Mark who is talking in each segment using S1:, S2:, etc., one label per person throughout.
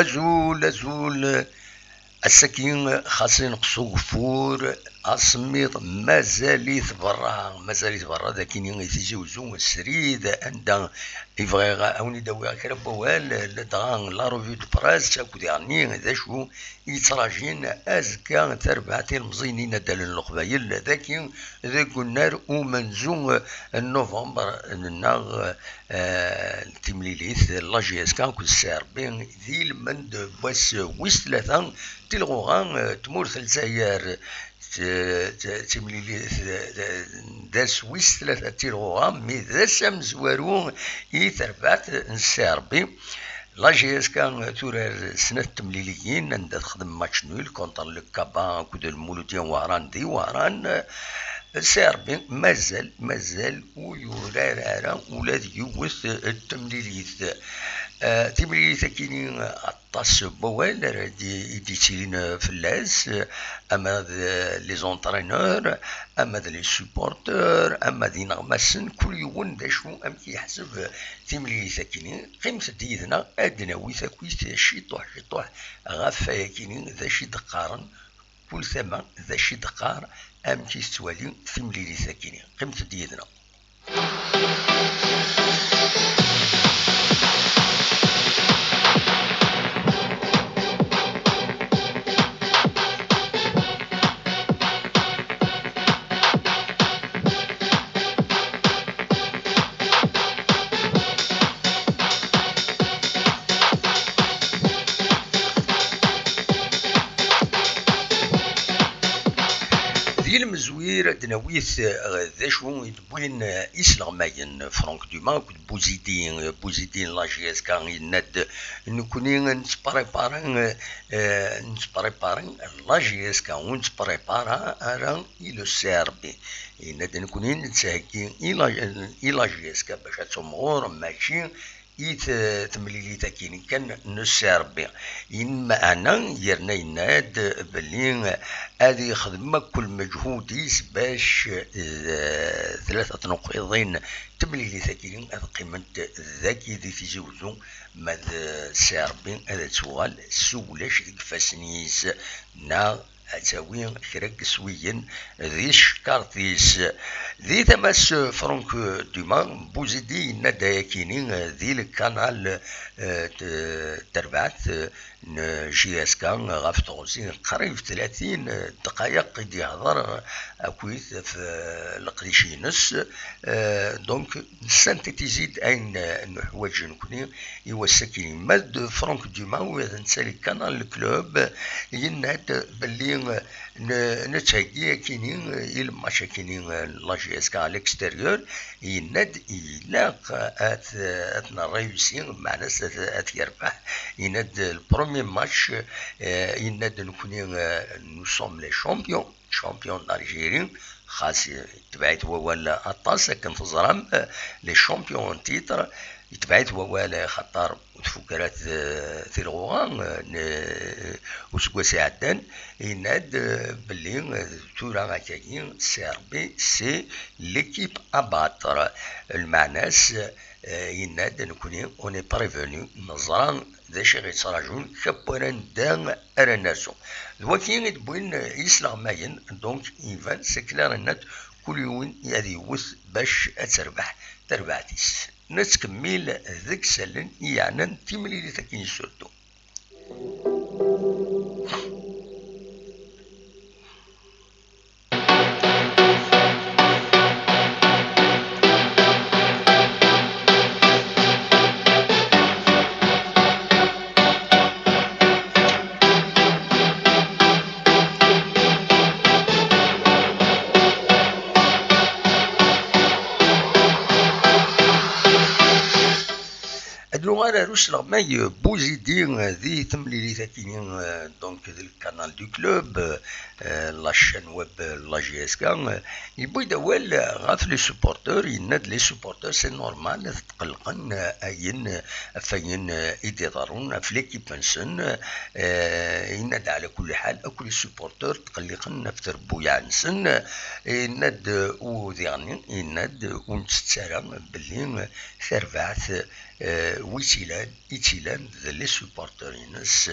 S1: أزول السكين خاصني نقصو غفور أسميط مازاليت برا ذاك يثيجي وزون السريد عند يبغي أوني داوي كرا بوال لدغان لا روفي دو براس تاكو ديرني ذا شو يتراجين أزكا تربعتين مزينين دال القبايل ذاك النار ومنزون نوفمبر النار تمليليث لاجيس كان كل ساربين ذي المند بس ويستلاثان تلغوغان تمورث الجزائر تمليليث داس ويس ثلاثة تلغوغان مي داس مزوارون يتربعت نساربي لاجيس كان تورار سنة تمليليين عند تخدم ماتش نول كونتر لو كابان كود المولوديان وهران دي وهران ساربي مازال ويورارا ولاد يوث التمليليث تمليليث كيني عطاس بوال رادي يديتيلين فلاس اما لي زونترينور اما لي سوبورتور اما دي نغمسن كل يوم داشو ام كيحسب تمليليث كيني قيمة ديدنا ادنا ويثاكويث شيطوح غافا كيني ذا شي دقارن كل ثمن ذا شي دقار ام كيستوالي تمليليث كيني قيمة ديدنا. المزوير دناويث ذا شو يدبوين إسلاميين فرانك دوما كود بوزيدين لاجيس كان يند نكوني نتبريبارن لاجيس كان ونتبريبارا أران إلو سيربي يند نكوني نتساكي إلا جيس كان باش تمغور ماشي تمليلي تاكين كان نسربي إما أنا يرنا يناد بلين هذه يخدم كل مجهوديس باش ثلاثة نقيضين تمليلي تاكين هذا قيمة ذاكي ذي في زوزو ماذا ساربين هذا سؤال سولاش فاسنيس نا أتاوين كراك سويين ذي شكارتيس ذي تماس فرانك دوما بوزيدي نادا كينين ذي الكانال تربعت جي اس كان غاف تغوزين قريب 30 دقائق قد يهضر اكويت في القريشينس دونك سانتيتيزيد اين نحواج نكوني يوسكيني ماد فرانك دوما وهذا نسالي كانال الكلوب يناد باللي نتهيأ كينين الماتش كينين لاجي اس كان الاكستيريور يناد يلاق اتنا ريوسين معناها ات يربح يناد البروميي ماتش يناد نكوني نو سوم لي شامبيون d'Algérie خاص تبعت ولا اطاس كان في الزرام لي شامبيون تيتر يتبعت ولا خطر تفكرات في الغوغان وسكواسي عدان يناد باللي تورا غاكاين سيربي سي ليكيب اباتر المعناس يناد نكوني اوني بريفوني نظران ذا شي غيتراجون كبران دان ارناسو الوكين يدبوين يسلاماين دونك يفان سكلار النت كل يوم يدي وث باش اتربح تربعتيس نتكمل ذيك سلن يعني تملي تاكين سورتو على روس لغماي بوزيدي ذي تمليلي تاكينين دونك ذي الكانال دو كلوب لاشين ويب لا جي اس كان يبوي دوال غاف لي سوبورتور يناد لي سوبورتور سي نورمال تقلقن اين فين يديرون في ليكيب بنسن يناد على كل حال اكل سوبورتور تقلقن في تربو يعنسن يناد وذيعني يناد ونتسالى باللي ثربعت ويسي إتيلان لي سوبورترينس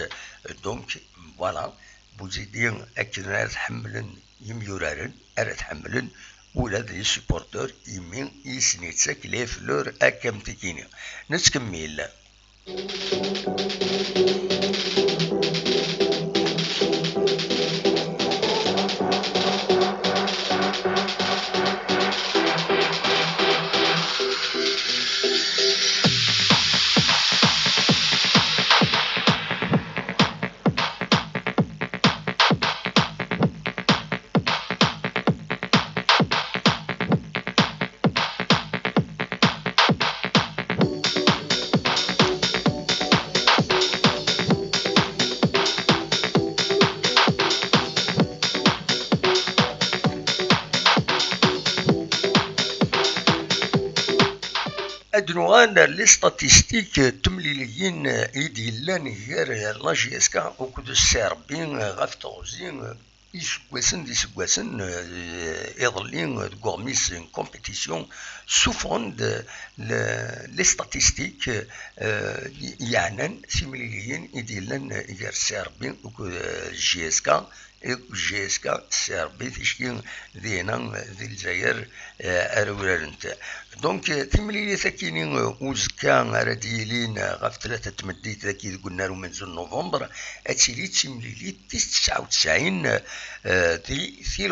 S1: دونك فوالا بوزيدين أكن راه تحملن يميورارن راه تحملن ولا لي سوبورتور يمين يسنيتسك لي فلور أكام تكيني نتكمل. أدنوان لي ستاتيستيك تمليليين يديلان غير لا جي اس كا وكود السربين غاف توزين يسكواسن يظلين غورميس كومبيتيسيون سو فوند لي ستاتيستيك يعنن سيمليليين يديلان غير السربين وكود جي اس كا جي اس كا سربي تشكين دينا ذي الجزائر أرورانت دونك تمليلي ثكيني وزكا راديلين غاف 3 تمديت ذاكي قلنا منزل نوفمبر اتيلي تمليلي 99 ثي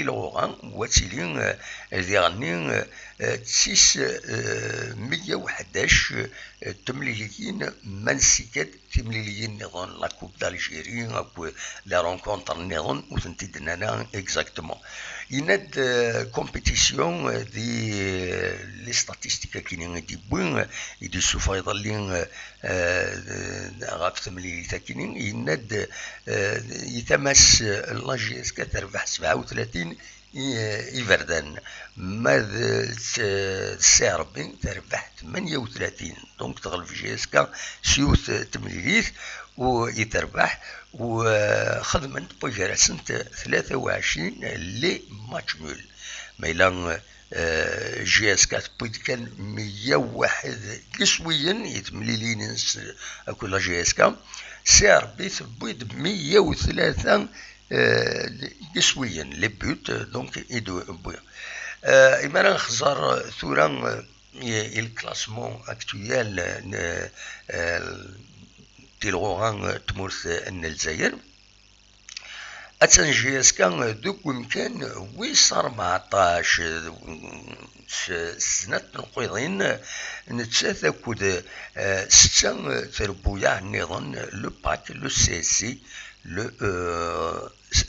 S1: لغوغان واتيلي ذي غني 111 تمليليين منسكات تمليليين نظن لا كوب دالجيري اكو لا رونكونتر نظن وتنتدنا اكزاكتومون يناد كومبيتيسيون دي لي ستاتيستيكا كاينين دي بوين يدي سوفا يضلين غاف تمليلي تاكينين يناد يتمس لا جي اس كتربح 37 يفردان ماذ السربي تربح 38 دونك تغلب جي اس كا سيوث تمليليث ويتربح وخدمت بوجرة سنة 23 لي ماتش نول ميلان جي اس كات بويد كان 101 قسويا يتمليلين كل جي اس كا سي ار بي بويد 103 قسويا لي بوت دونك يدو بويا إما نخزر ثورا الكلاسمون اكتويال تيلغوغان تمورث الجزائر أتن جي اس كان دوك يمكن ويس 14 سنة نقيضين نتساثا كود 6 تربويا نظن لو باك لو سي سي لو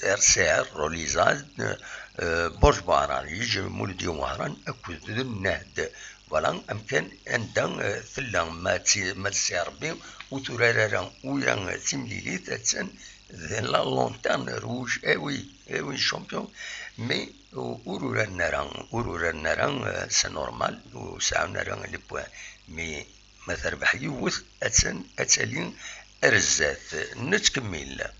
S1: ار سي ار روليزاد برج باران يجي مولدي وهران أكود النهد فوالا أمكن عندنا ثلا ما تسيربي وترارا ويا تمليلي تاتسن لا لونتان روج اوي شامبيون مي ورورا النران سي نورمال وساعة نران لي بوان مي ما تربح يوث اتسالين ارزات نتكمل.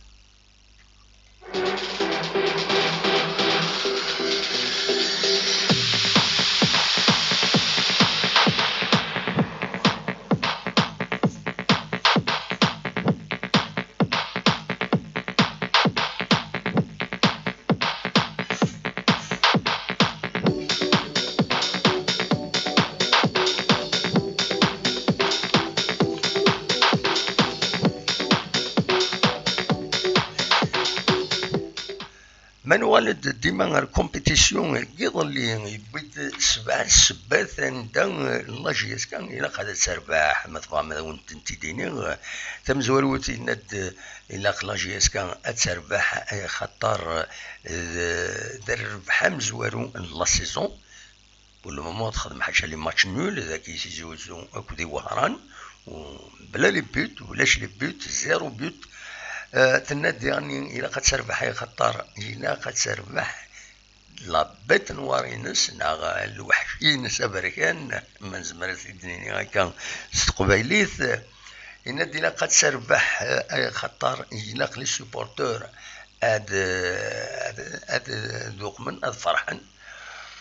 S1: من والد ديما الكومبيتيسيون يظل يبيد 7 سبات عند لا جي اس كان الى قد تربح مثلا وانت تديني تمزوروت ند الى لا جي اس كان تربح خطر دربح مزورو لا سيزون ولا ما تخدم حاجه لي ماتش نول ذاك يجوزو اكو دي وهران بلا لي بوت ولاش لي بوت زيرو بوت تنادي يعني إلا قد تربح خطر إلا قد تربح لابيت نوارينس ناغا الوحشين سبركان من زمرت الدنيا هكا استقبيليث ينادي إلا قد تربح أي خطر إلا لي سوبورتور اد ذوق من اد فرحان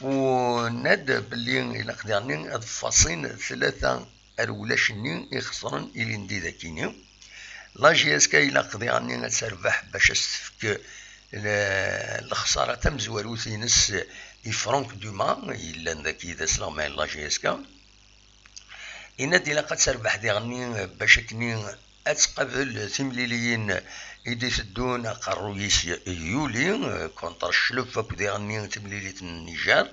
S1: وناد بلي إلا قدرني اد فاصين 3 الولاشني يخسرن إلي ندي ذاكيني لا جي اس كا إلا قضي غني تربح باش استفك الخسارة تمزوروثينس فرانك دوما إلا ذاكي ذا سلامة لا جي اس كا إنادي لقد تربح دي غني باش كني أتقبل ثمليليين إدي تدون قرويس يولي كونتر الشلوف دي غني تمليلية النيجر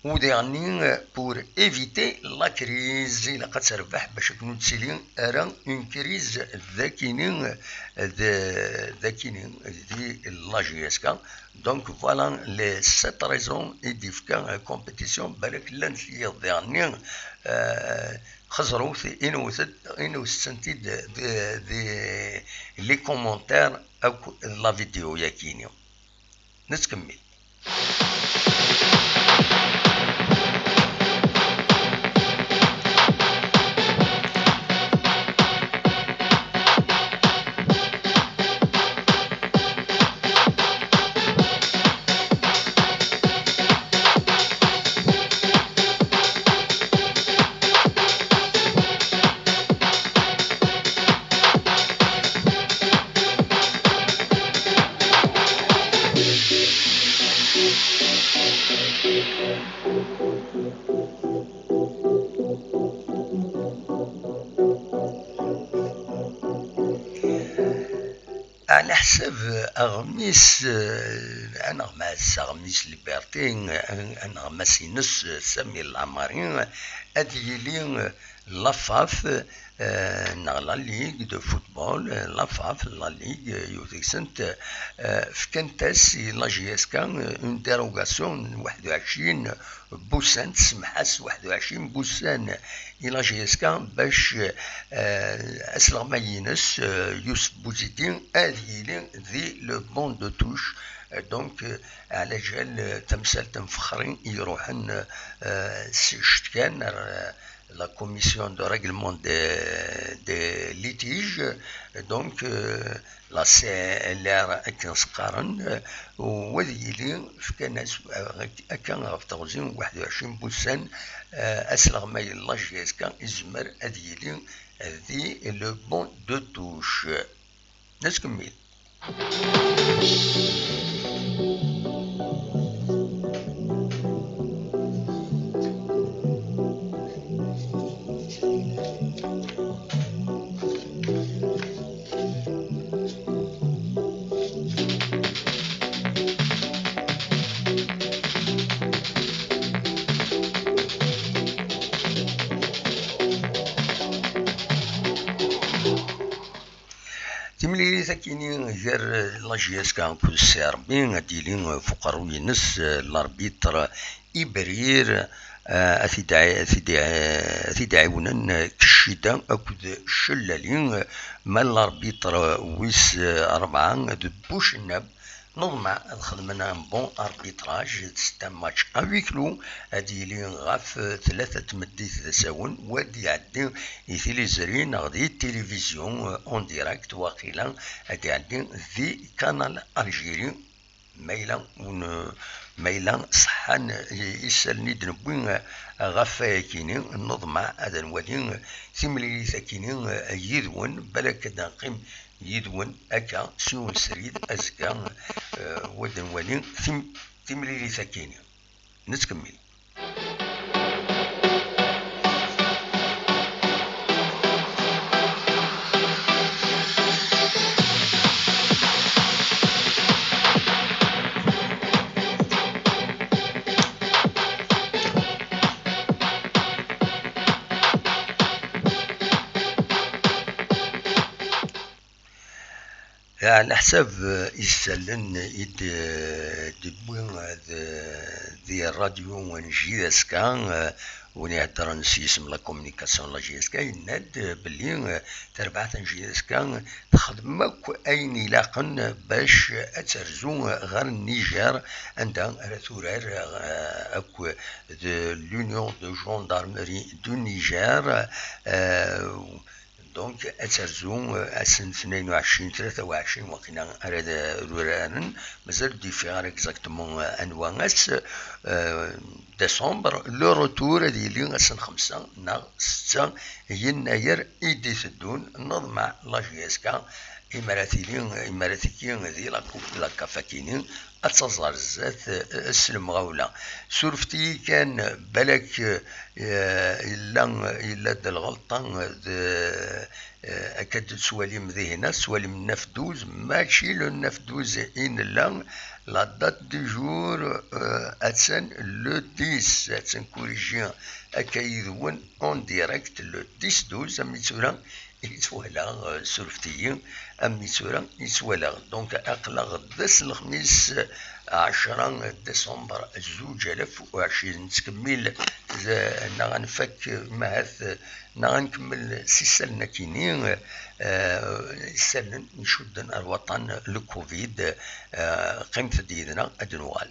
S1: ودي غني بور إيفيتي لا كريز إلا قد تربح باش كنو تسيلي أرا اون كريز ذاكينين دي لا جي اس كا دونك فوالا لي سيت ريزون إدي فكا كومبيتيسيون بالك لان دي غني خسروا في إنو سنتي دي لي كومونتير أو لا فيديو ياكينيو نتكمل على حسب أغميس أغميس ليبرتين أغميس نص سامي العمارين أديلين لافاف لا ليغ دو فوتبول لافاف لا ليغ يوتيسنت فكانتاس لا جي اس كا اون ديروغاسيون 21 بوسان تسمحاس 21 بوسان إلى جي اس كا باش أسلغ ينس يوسف بوزيدين أديلين ذي لو بون دو توش دونك على جال تمثال تنفخرين يروحن شتكان la commission de règlement des litiges donc la CLR كنسقارن وذيلي فكان كان غفتغزين 21 بوسان أسلغ ما يلا جي اس كان إزمر أذيلي ذي لو بون دو توش نسكمل تملي ثكيني غير لا جي اس كان كل سيربين ديلين فقرو ينس لاربيتر إبرير أثيدعونا كشيدا أكد شلالين مال لاربيتر ويس 4 دبوش الناب نضمع خدمنا بون اربيتراج ستا ماتش افيكلو اديلي غاف 3 مديت تساون ودي عدي يثيلي زرين غدي التلفزيون اون ديراكت واقيلا ادي عدي في كانال الجيري ميلا صحان يسالني دنبوين غفا كيني نضمع هذا الوادي ثملي ثكيني يدون بلك داقيم يدون أكا سون سريد أزكا ودن ولين ثملي ثكيني نتكمل على حساب يسالن دبوين ذي الراديو ونجي اسكان ونهدر نسيسم لا كومونيكاسيون لا جي اس كا يناد بلي تربعت جي اس كا تخدمك اين يلاقن باش اترزو غير النيجر عندها ثورار اكو لونيون دو جوندارمري دو نيجر دونك اترزو اسن 22 23 وقينا اراد روران مازال دي فيغار اكزاكتومون انواس ديسمبر لو روتور ديالي اسن 5 نا 6 يناير ايدي تدون نظم لا جي اس كا إماراتيين ذي لا كافاكينين أتصار الزات السلم غولا سورفتي كان بالك إلا دا الغلطة أكاد سواليم ذهنا سواليم نفدوز ماشي لو نفدوز إن لا دات دو جور أتسن لو 10 أتسن كوريجيان أكايدون أون ديريكت لو 10 12 أميتورا يتوالا سورفتيين أميتورا يتوالا دونك أقلق دس الخميس 10 ديسمبر 2020 تكمل نغنفك مهث نغنكمل سيسالنا كينين سالن نشدن الوطن لكوفيد قيمة ديدنا أدنوال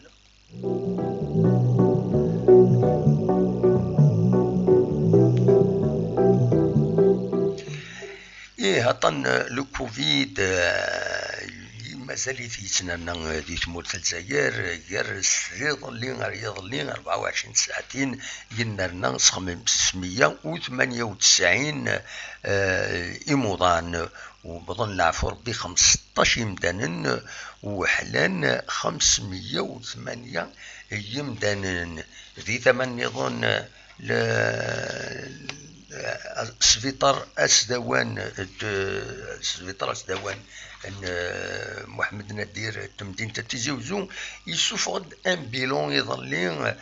S1: هطن لو كوفيد مازال يتنانا دي تمورت الجزائر غير يظلين 24 ساعتين ينرنا 598 إموضان وبظن العفو ربي 15 يمدانا وحلان 508 يمدانا ذي ثمن يظن سفيطر أسدوان محمد ندير تمدينة تيزي وزو يسوفغد ان بيلون يظلين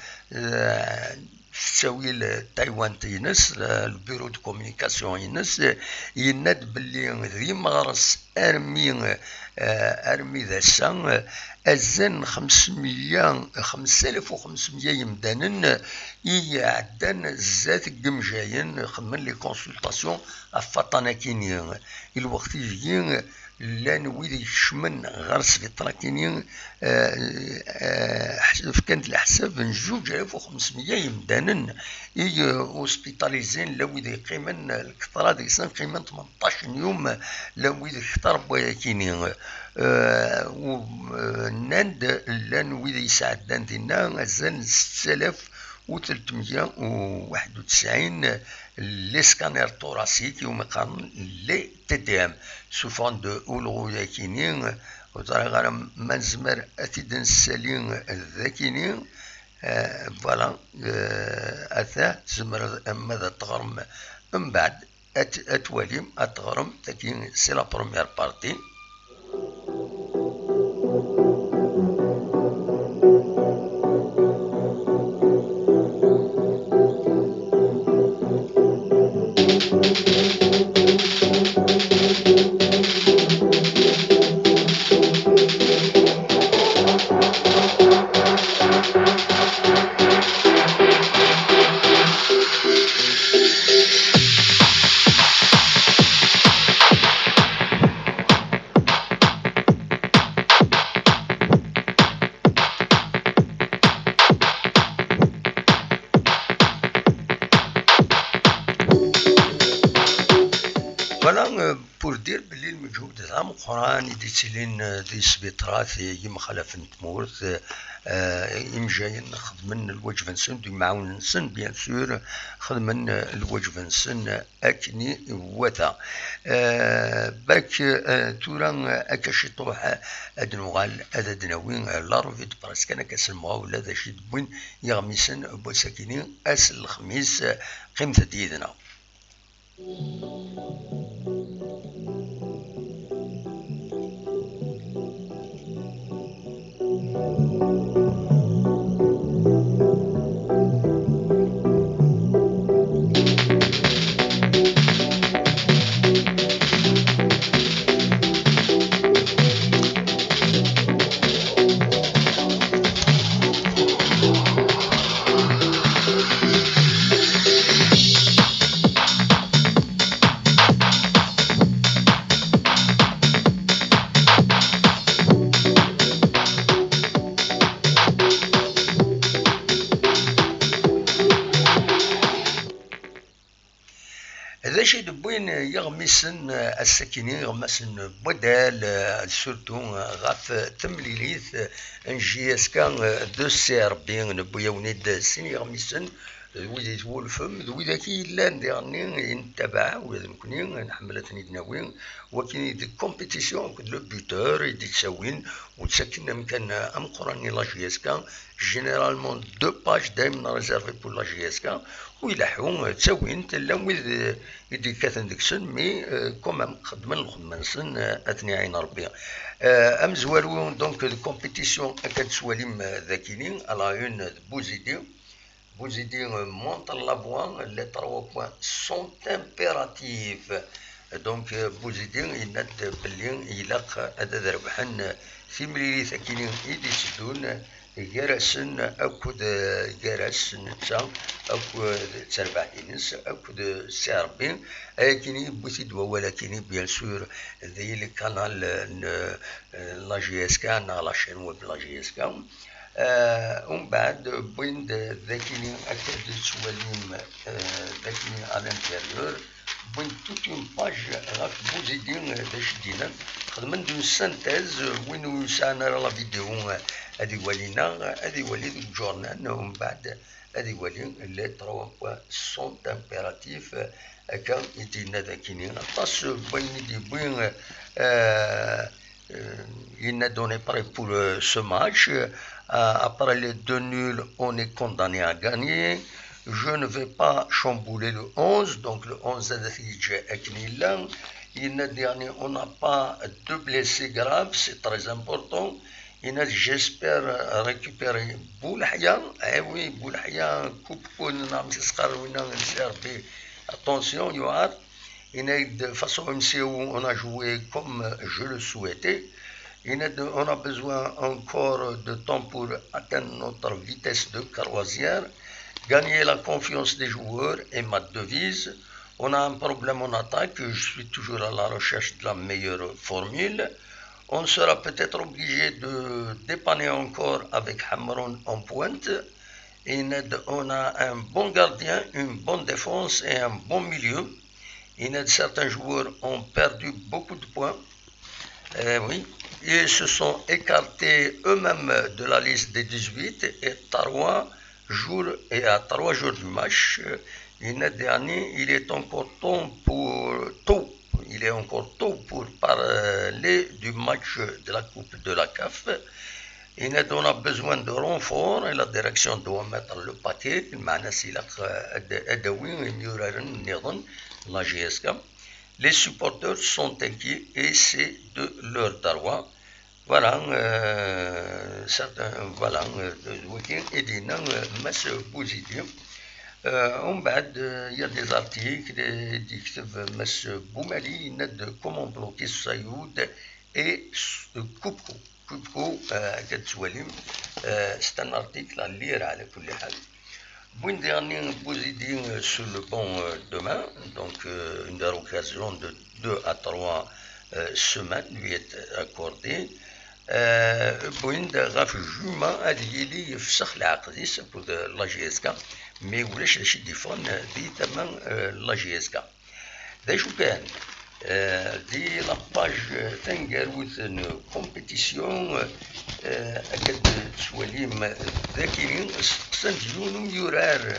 S1: تساوي تايوان تينس البيرو دو كومونيكاسيون ينس يناد باللي ذي مغرس ارمي ذا سان أزن 5500 يمدانن يعدن الزات قمجاين خدمن لي كونسلطاسيون افاطانا كينيين الوقت يجي لان ويدي يشمن غير سفيطرا كينيين كانت الحساب 2500 يمدانن اوسبيتاليزين لا ويدي قيمن الكثرة ديك سن قيمن 18 يوم لا ويدي اختار بويا كينيين ونند لان ويدي يساعدان دينا أزن 6391 لي سكانير توراسيك يوم قارن لي تي دي ام سوفون دو اولغو ياكينين وترى غير منزمر اتيد نسالين ذاكينين فوالا اثا زمر ماذا تغرم من بعد اتواليم اتغرم تاكين سي لا بروميير بارتي بور دير بلي المجهود تاع قران يديتلين دي سبيطرات يمخلف تمورت يمجاين خدمن الوجبه نسن دي معاون نسن بيان سور خدمن الوجبه نسن اكني وتا باك تورا اكاشي طروح ادنوغال ادناوين لارفيد براسك انا كسموا ولا ذا شي دبوين يغمسن بوساكينين اس الخميس قيمه ديدنا ماشي دبوين يغمسن السكينين يغمسن بدل سورتو غاف تمليليث انجي اسكا دو سير بين نبويا ونيد سين يغمسن ويدي تولفم ويدا كي لان ديرني نتبع ولا مكني نحملتني دناوين وكاين دي كومبيتيسيون لو بوتور يدي تساوين وتسكن مكان ام قراني لا جي اس كا جينيرالمون دو باج دايما ريزيرفي بور لا جي اس كا ويلاحو تساوين تلا ويد يدي كاثن ديكسن مي كومام خدمن الخدمانسن اثني عين ربي ام زوالو دونك دو كومبيتيسيون اكاد سواليم ذاكينين على اون بوزيدي Bouzidir monte la voie, les 3 points sont impératifs. Donc Bouzidir il n'a de belin il a أدربحن ثمري ثكينين يديسدون جرسن أكو جرس نتا أكو تربحينس أكو سربين لكن بوزيد ولكن بيان سور ذي القنال لا جي اس كان على شين ويب لا جي اس كان ومن بعد بين ذاكيني أكاد سواليم ذاكيني على الانتيريور بين توت اون باج غاف بوزيدين باش دينا خدمن دون سانتيز وين يسعنا لا فيديو هادي ولينا هادي ولي الجورنال ومن بعد هادي ولي لي 3 بوان سون امبيراتيف هكا يدينا ذاكيني طاس بين دي بين il n'a donné prêt pour ce match. Après les 2 nuls, on est condamné à gagner. Je ne vais pas chambouler le 11, donc le 11 est nul. On n'a pas de blessés graves, c'est très important. J'espère récupérer Boulhaya. Eh oui, Boulhaya, coupe attention, Yohar. De façon MCO, on a joué comme je le souhaitais. On a besoin encore de temps pour atteindre notre vitesse de croisière, gagner la confiance des joueurs est ma devise. On a un problème en attaque, je suis toujours à la recherche de la meilleure formule. On sera peut-être obligé de dépanner encore avec Hamron en pointe. On a un bon gardien, une bonne défense et un bon milieu. Certains joueurs ont perdu beaucoup de points. Oui, ils se sont écartés eux-mêmes de la liste des 18 et à 3 jours du match. Il est encore tôt pour parler du match de la Coupe de la CAF. On a besoin de renfort et la direction doit mettre le paquet. La GSK. Les supporters sont inquiets et c'est de leur droit. Voilà, certains, voilà, et des noms, mais positifs. Il y a des articles qui disent M. Boumali de comment bloquer Sayoud et Koupko. Koupko, c'est un article à lire à l'école. Bon dernier Bouzidine sur le banc demain, donc une occasion de 2 à 3 semaines lui est accordée. Bon Raf Juma a dit يفسخ العقد pour la GSK mais ولاش شي ديفون دي تمام la GSK. دا شو كان دي لاباج تنقروث كومبيتيسيون أكد سواليم ذاكرين سنجلون يورار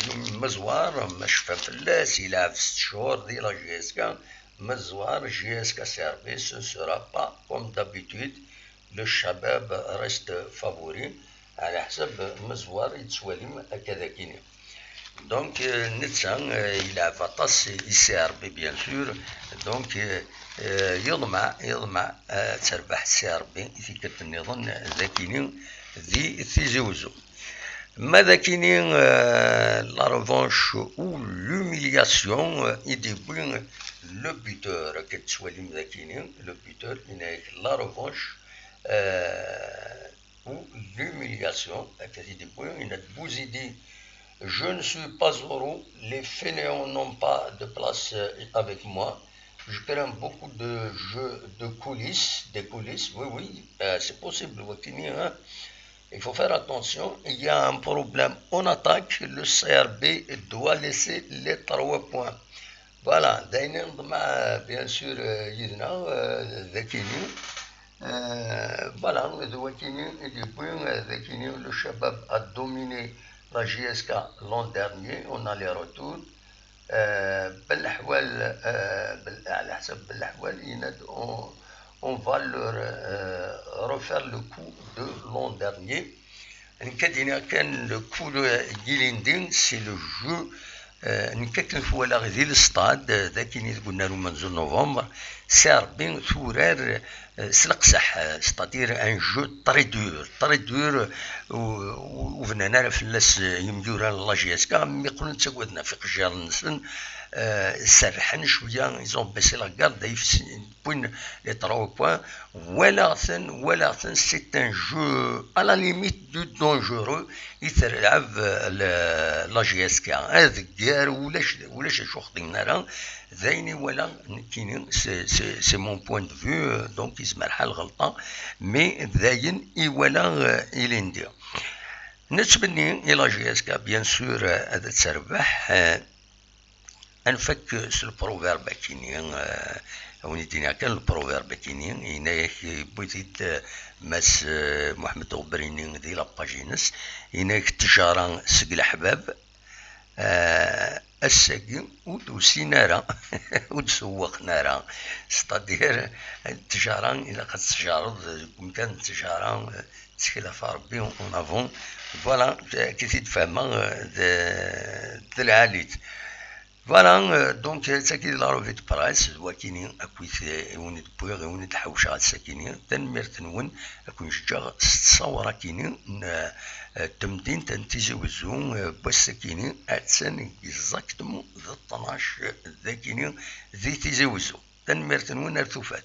S1: يوم مزوار مشفى فلاس يلعب 6 شهور دي لا جي اس كا مزوار جي اس كا سيرفيس سورا با كوم دابيتود لو شباب ريست فافوري على حسب مزوار يتسواليم هكذا كيني. Donc, Nitsan, il a Vatas, il sert, bien sûr. Donc, يضمع تربح سيربي في كتنظن ذاكينين ذي ثيزوزو ما ذاكينين لا ريفانش ou l'humiliation il débrouille le buteur كتسواليم ذاكينين le buteur il a la revanche ou l'humiliation il débrouille il a Bouzidi. Je ne suis pas heureux, les fainéants n'ont pas de place avec moi. Je crains beaucoup de jeux de coulisses, oui, c'est possible. Hein. Il faut faire attention, il y a un problème en attaque, le CRB doit laisser les 3 points. فوالا دايما مع بيان سور يدنا ذاكيني فوالا ذاكيني depuis ذاكيني le Shabab a dominé la JSK l'an dernier on a les retours بالاحوال على حسب الاحوال يناد on va leur refaire le coup de l'an dernier. Le coup de Gilinding, c'est le jeu. نكاكن في ولا غادي للستاد ذاك اللي قلنا له منذ نوفمبر ساربين ثورار سلقسح ستادير ان جو طري دور وفنانا فلاس يمدورا لا جي اس كا مي قلنا تسودنا في قجار النسن سرحن شويه ايزون بيسي لا كارد بوين لي 3 بوين ولا ثن سي ان جو على ليميت دو دونجورو يتلعب لا جي اس كا هذاك ديار ولاش شو خدينا راه ذايني ولا كاينين سي مون بوين دو فيو دونك يسمع الحال غلطه مي ذاين اي ولا يليندير نتبني الى جي اس كا بيان سور هذا تربح انفك سو البروفيرب كاينين ونيتينا كان البروفيرب كاينين هنايا بغيت ماس محمد غبريني ديال لاباجينس هناك التجاره سق الاحباب الساقي ودوسينا راه ودسوقنا راه ستادير التجاره الى قد تجارض كان التجاره تكلف ربي اون افون فوالا كي تفهم العاليت فوالا دونك تاكي لا روفي دو برايس واكيني اكويت وني بوغ وني تحوش على الساكينين تنمير تنون اكون جا تصور كيني تمدين تنتيجي وزون بوسكيني اتسن اكزاكتومون ذا 12 ذاكيني ذي تيزي وزون تنمير تنون ارتوفات